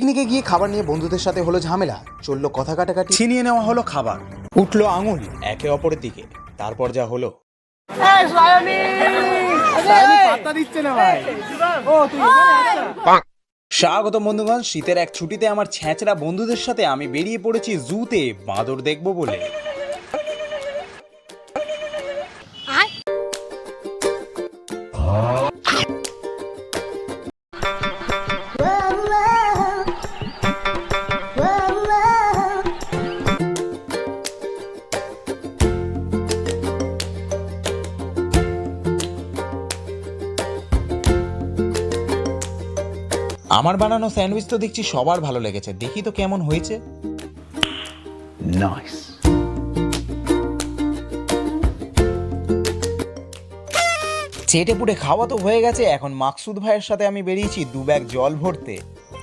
পিকনিকে গিয়ে খাবার নিয়ে বন্ধুদের সাথে হলো ঝামেলা, চললো কথা কাটাকাটি, ছিনিয়ে নেওয়া হলো খাবার, উঠলো আঙুল একে অপরের দিকে। তারপর যা হলো, স্বাগত বন্ধুগণ। শীতের এক ছুটিতে আমার ছ্যাঁচড়া বন্ধুদের সাথে আমি বেরিয়ে পড়েছি জুতে বাঁদর দেখবো বলে। আমার বানানো স্যান্ডউইচ তো দেখছি সবার ভালো লেগেছে, দেখি তো কেমন হয়েছে। নাইস। চেটে পুটে খাওয়া তো হয়ে গেছে, এখন মাকসুদ ভাইয়ের সাথে আমি বেরিয়েছি 2 ব্যাগ জল ভরতে।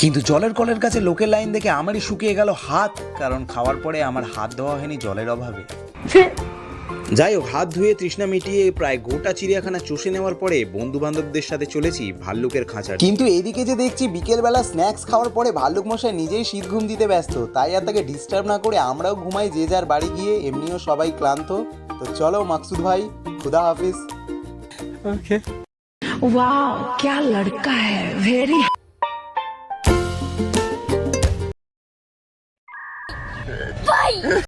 কিন্তু জলের কলের কাছে লোকের লাইন দেখে আমারই শুকিয়ে গেল হাত, কারণ খাওয়ার পরে আমার হাত ধোয়া হয়নি জলের অভাবে। যাই হোক, হাত ধুয়ে তৃষ্ণা মিটিয়ে প্রায় গোটা চিড়িয়াখানা চষে নেওয়ার পরে বন্ধু বান্ধবদের সাথে চলেছি ভাল্লুকের খাঁচা। কিন্তু এদিকে যে দেখছি বিকেলবেলা স্ন্যাক্স খাওয়ার পরে ভাল্লুক মশাই নিজেই শীত ঘুম দিতে ব্যস্ত, তাই আর তাকে ডিস্টার্ব না করে আমরাও ঘুমাই যে যার বাড়ি গিয়ে, এমনিও সবাই ক্লান্ত। তো চলো মাকসুদ ভাই, খুদা হাফিজ। ओके वाओ क्या लड़का है वेरी